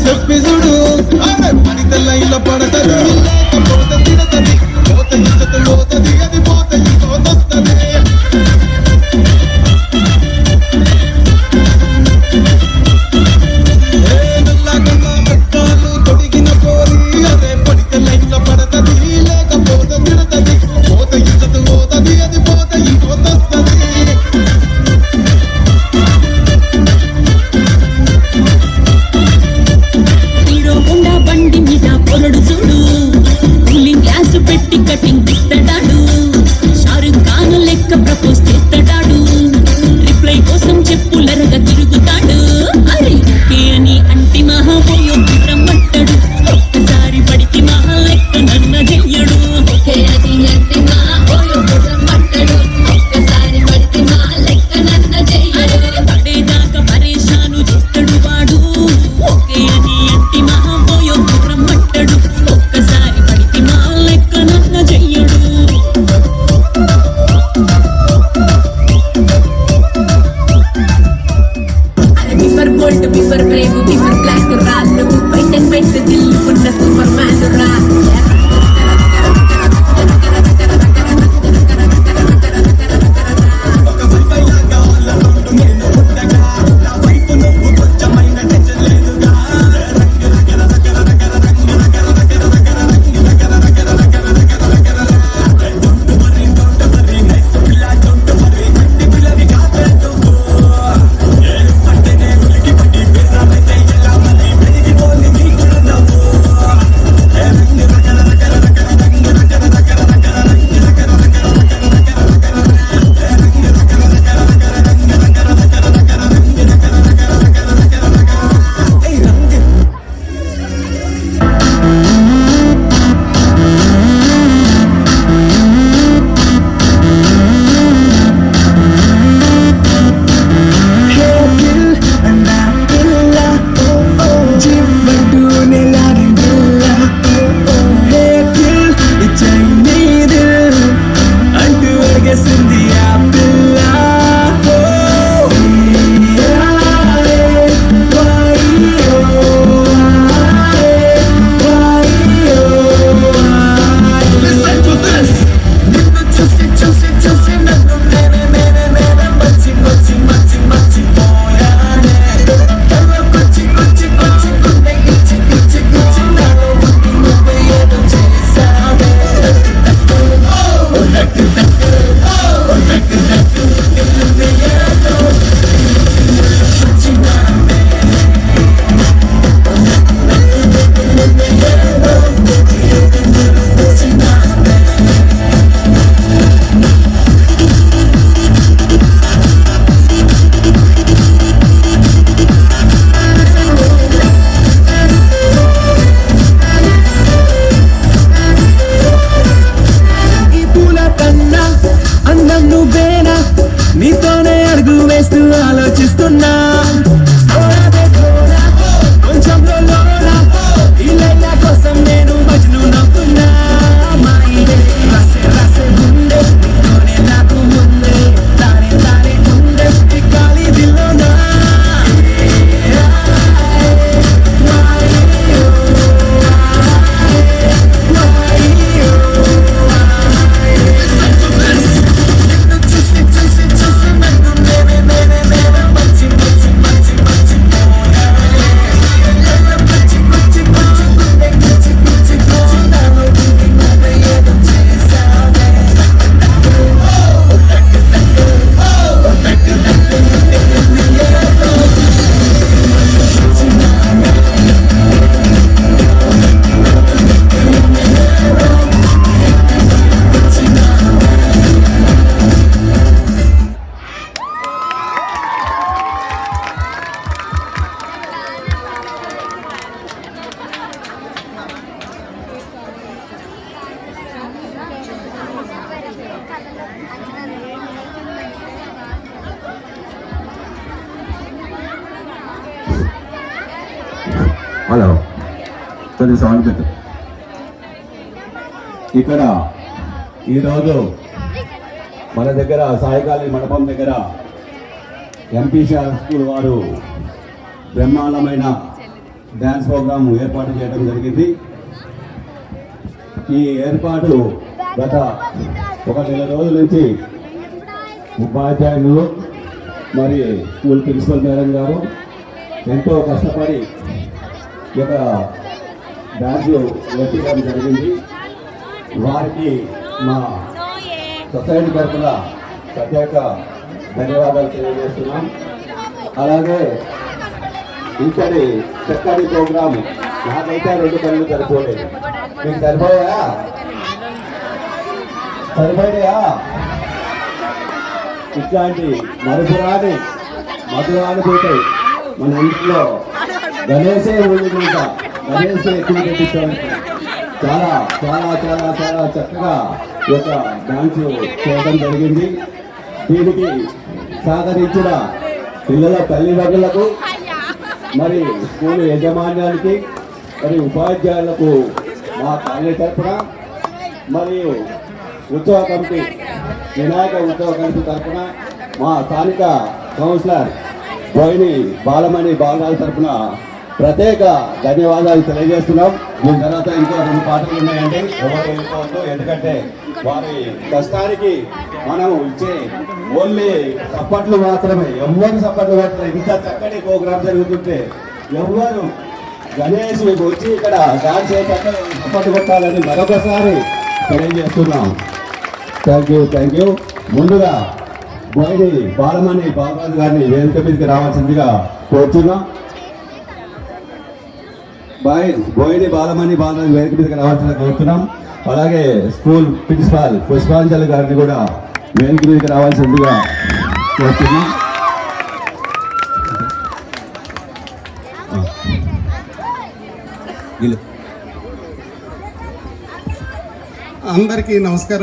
చెప్పి చూడు పడిత లైన్ల పడతది లేకపోతే తిడతది పోత ఇచ్చత పోతది అది పోత ఇంకోతొస్తది నల్లగమ్మ పెట్టాలు తొడిగిన పోరి అదే పడిత లైన్ల పడతది లేకపోతే తిడతది పోత ఇచ్చత పోతది అది పోత ఇంకోతొస్తది బండి మీద పొరడు చూడు కూలింగ్ గ్లాస్ పెట్టి కటింగ్ ఇస్తాడాడు షారుఖ్ ఖాన్ లెక్క ప్రపోజ్ చేస్తాడాడు రిప్లై కోసం చెప్పులరగా తిరుగుతాడు అరే ఓకే అని అంటి మహాపోయో రమ్మంటాడు ఒక్కసారి పడికి మహా లెక్క నన్న చెయ్యడు ఓకే అని అంటి మహాపోయో రమ్మంటాడు ఒక్కసారి పడికి మహా లెక్క నన్న చెయ్యడు పడేదాకా పరేషాను చేస్తాడు వాడు ఓకే అని అంటి మహాపోయో రమ్మంటాడు ఒక్కసారి పడికి మహా లెక్క నన్న చెయ్యడు before bold before brave before black రాళ్ళు వైట్ అండ్ వైట్ దిల్లు ఉన్న సూపర్ మ్యాన్ రా నీతోనే అడుగు వేస్తూ ఆలోచిస్తున్నా కొంచెం ఇలా కోసం నేను మజ్ను నవ్వుతున్నా రాసే గుండె నీతోనే నాకు ముందే తానే గుండె కాలి దిల్లోనా హలో కొద్ది సౌండ్ పెట్టు. ఇక్కడ ఈరోజు మన దగ్గర సాయికాళి మండపం దగ్గర ఎంపీ స్కూల్ వారు బ్రహ్మాండమైన డ్యాన్స్ ప్రోగ్రాం ఏర్పాటు చేయడం జరిగింది. ఈ ఏర్పాటు గత ఒక నెల రోజుల నుంచి ఉపాధ్యాయులు మరి స్కూల్ ప్రిన్సిపల్ మేడం గారు ఎంతో కష్టపడి ఈ యొక్క డ్యాన్స్ నేర్పించడం జరిగింది. వారికి మా సొసైటీ తరఫున ప్రత్యేక ధన్యవాదాలు తెలియజేస్తున్నాం. అలాగే ఇంతటి చక్కటి ప్రోగ్రాము నాకైతే 2 కళ్ళు సరిపోలేదు. మీకు సరిపోయా? ఇట్లాంటి మరుపురాని మధురానుభూతి మన ఇంట్లో గణేశే ఉండినంత గణేశే ఎక్కువ పెట్టించడానికి చాలా చాలా చాలా చాలా చక్కగా ఈ యొక్క డాన్స్ చేయడం జరిగింది. దీనికి సహకరించిన పిల్లల తల్లిదండ్రులకు, మరి స్కూల్ యాజమాన్యానికి, మరి ఉపాధ్యాయులకు మా కాలేజీ తరఫున, మరియు ఉత్సవ కమిటీ వినాయక ఉత్సవ కమిటీ తరఫున మా స్థానిక కౌన్సిలర్ బోయిని బాలమణి బాలరాజు తరఫున ప్రత్యేక ధన్యవాదాలు తెలియజేస్తున్నాం. దీని తర్వాత ఇంకో 2 పాటలు ఉన్నాయండి, ఎవరు వెళ్ళిపోవద్దు. ఎందుకంటే వారి కష్టానికి మనం ఇచ్చే ఓన్లీ సప్పట్లు మాత్రమే, ఎవరు సప్పట్లు కొట్టలేదు. ఇంత చక్కటి ప్రోగ్రామ్ జరుగుతుంటే ఎవరు గణేష్ వచ్చి ఇక్కడ డాన్స్ చేసి సప్పట్లు కొట్టాలని మరొకసారి తెలియజేస్తున్నాం. Thank you. ముందుగా బోయిని బాలమణి బాలరాజు గారిని వేదిక మీదకి రావాల్సిందిగా కోరుతున్నాం. బోయిని బాలమణి బాలరాజు వేదిక మీదకి రావాల్సిందిగా కోరుతున్నాం. అలాగే స్కూల్ ప్రిన్సిపాల్ పుష్పాంజలి గారిని కూడా వేదిక మీదకి రావాల్సిందిగా కోరుతున్నాం. అందరికీ నమస్కారం.